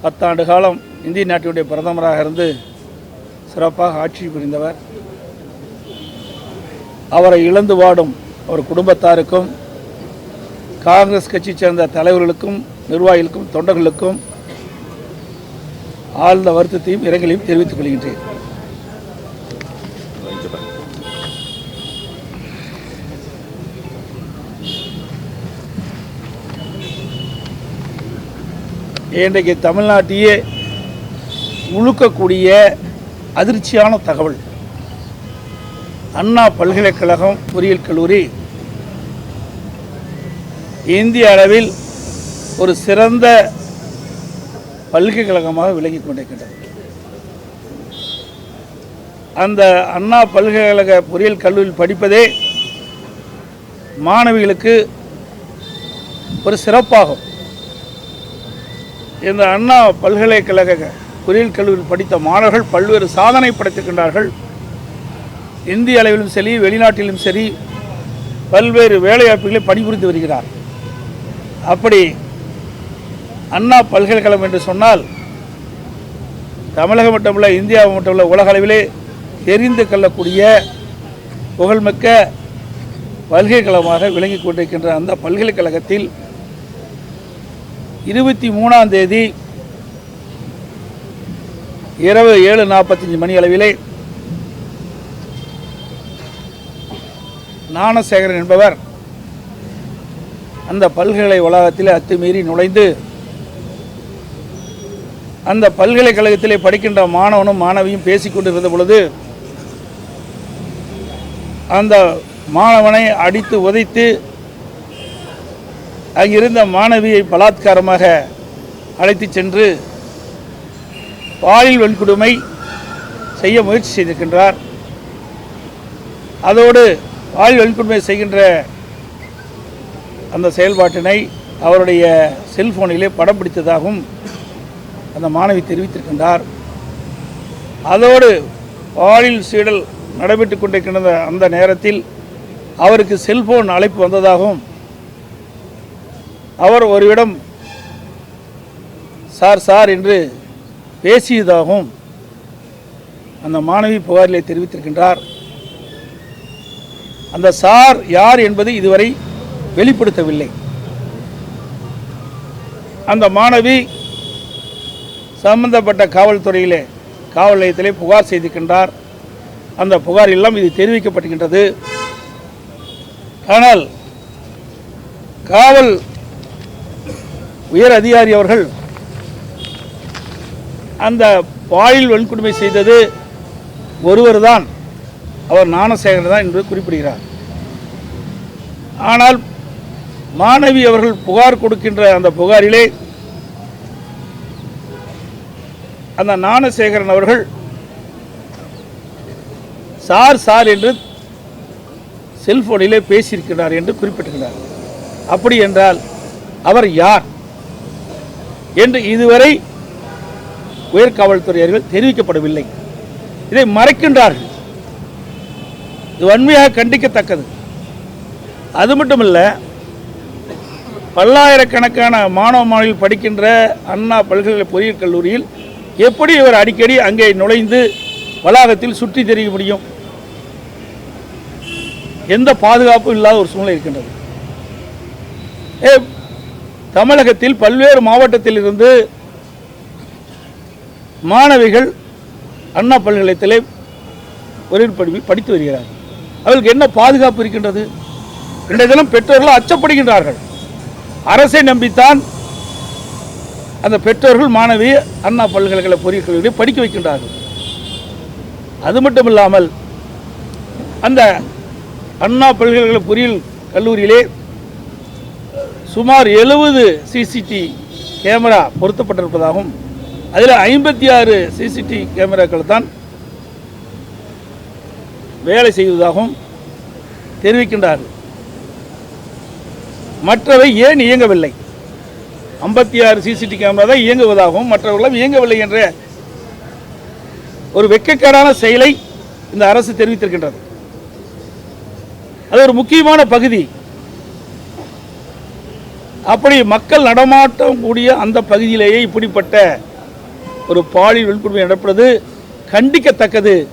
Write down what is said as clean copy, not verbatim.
10 ஆண்டு காலம் இந்திய நாட்டினுடைய பிரதமராக இருந்து சிறப்பாக ஆட்சி புரிந்தவர். அவரை இழந்து வாடும் அவர் குடும்பத்தாருக்கும், காங்கிரஸ் கட்சி சேர்ந்த தலைவர்களுக்கும், நிர்வாகிகளுக்கும், தொண்டர்களுக்கும் ஆழ்ந்த வருத்தத்தையும் இரங்கலையும் தெரிவித்துக் கொள்கின்றேன். இன்றைக்கு தமிழ்நாட்டையே முழுக்கக்கூடிய அதிர்ச்சியான தகவல், அண்ணா பல்கலைக்கழகம் பொறியியல் கல்லூரி இந்திய அளவில் ஒரு சிறந்த பல்கலைக்கழகமாக விளங்கிக் கொண்டிருக்கின்றது. அந்த அண்ணா பல்கலைக்கழக பொறியியல் கல்லூரியில் படிப்பதே மாணவிகளுக்கு ஒரு சிறப்பாகும். இந்த அண்ணா பல்கலைக்கழக பொறியியல் கல்லூரியில் படித்த மாணவர்கள் பல்வேறு சாதனை படைத்திருக்கின்றார்கள். இந்திய அளவிலும் சரி, வெளிநாட்டிலும் சரி பல்வேறு வேலைவாய்ப்புகளை பணிபுரிந்து வருகிறார். அப்படி அண்ணா பல்கலைக்கழகம் என்று சொன்னால் தமிழகம் மட்டுமல்ல, இந்தியா மட்டுமல்ல, உலக அளவிலே தெரிந்து கொள்ளக்கூடிய புகழ்மிக்க பல்கலைக்கழகமாக விளங்கிக் கொண்டிருக்கின்ற அந்த பல்கலைக்கழகத்தில் 23ஆம் தேதி இரவு 7:45 மணி அளவிலே ஞானசேகரன் என்பவர் அந்த பல்கலை வளாகத்தில் அத்துமீறி நுழைந்து அந்த பல்கலைக்கழகத்திலே படிக்கின்ற மாணவனும் மாணவியும் பேசிக்கொண்டிருந்த பொழுது அந்த மாணவனை அடித்து உதைத்து அங்கிருந்த மாணவியை பலாத்காரமாக அழைத்து சென்று பாலியல் வன்கொடுமை செய்ய முயற்சி செய்திருக்கின்றார். அதோடு பாலியல் வன்கொடுமை செய்கின்ற அந்த செயல்பாட்டினை அவருடைய செல்போனிலே படம் பிடித்ததாகவும் அந்த மாணவி தெரிவித்திருக்கின்றார். அதோடு பாலியல் சீடல் நடைபெற்று கொண்டிருக்கின்ற அந்த நேரத்தில் அவருக்கு செல்போன் அழைப்பு வந்ததாகவும், அவர் ஒருவிடம் சார் என்று பேசியதாகவும் அந்த மாணவி புகாரிலே தெரிவித்திருக்கின்றார். அந்த சார் யார் என்பது இதுவரை வெளிப்படுத்தவில்லை. அந்த மாணவி சம்பந்தப்பட்ட காவல்துறையிலே காவல் நிலையத்திலே புகார் செய்திருக்கின்றார். அந்த புகார் எல்லாம் இது தெரிவிக்கப்பட்டிருக்கின்றது. ஆனால் காவல் உயர் அதிகாரி அவர்கள் அந்த பாலியல் வன்கொடுமை செய்தது ஒருவர் தான், அவர் ஞானசேகரன் தான் என்று குறிப்பிடுகிறார். ஆனால் மாணவி அவர்கள் புகார் கொடுக்கின்ற அந்த புகாரிலே அந்த ஞானசேகரன் அவர்கள் சார் என்று செல்போனிலே பேசியிருக்கிறார் என்று குறிப்பிட்டிருக்கிறார். அப்படி என்றால் அவர் யார் என்று இதுவரை உயர்காவல்துறையர்கள் தெரிவிக்கப்படவில்லை. இதை மறைக்கின்றார்கள். இது வன்மையாக கண்டிக்கத்தக்கது. அது மட்டுமல்ல, பல்லாயிரக்கணக்கான மாணவ மாணவிகள் படிக்கின்ற அண்ணா பல்கலை பொறியியல் கல்லூரியில் எப்படி இவர் அடிக்கடி அங்கே நுழைந்து வளாகத்தில் சுற்றி திரிய முடியும்? எந்த பாதுகாப்பும் இல்லாத ஒரு சூழ்நிலை இருக்கின்றது. தமிழகத்தில் பல்வேறு மாவட்டத்தில் இருந்து மாணவிகள் அண்ணா பல்கலைக்கழகத்திலே பொறியியல் படிப்பு படித்து வருகிறார்கள். அவர்களுக்கு என்ன பாதுகாப்பு இருக்கின்றது? இன்றைய தினம் பெற்றோர்கள் அச்சப்படுகின்றார்கள். அரசை நம்பித்தான் அந்த பெற்றோர்கள் மாணவி அண்ணா பல்கலைக்கழக பொறியியல் கல்லூரியை படிக்க வைக்கின்றார்கள். அது மட்டும் இல்லாமல் அந்த அண்ணா பல்கலைக்கழக பொறியியல் கல்லூரியிலே சுமார் 70 சிசிடிவி கேமரா பொருத்தப்பட்டிருப்பதாகவும் அதில் 56 சிசிடிவி கேமராக்கள் தான் வேலை செய்வதாகவும் தெரிவிக்கின்றார்கள். மற்றவை ஏன் இயங்கவில்லை? 56 சிசிடிவி கேமரா தான் இயங்குவதாகவும் மற்றவர்களும் இயங்கவில்லை என்ற ஒரு வெட்கக்கேடான செயலை இந்த அரசு தெரிவித்திருக்கின்றது. அது ஒரு முக்கியமான பகுதி. அப்படி மக்கள் நடமாட்டம் கூடிய அந்த பகுதியிலேயே இப்படிப்பட்ட ஒரு பாலியல் வன்கொடுமை நடப்பது கண்டிக்கத்தக்கது.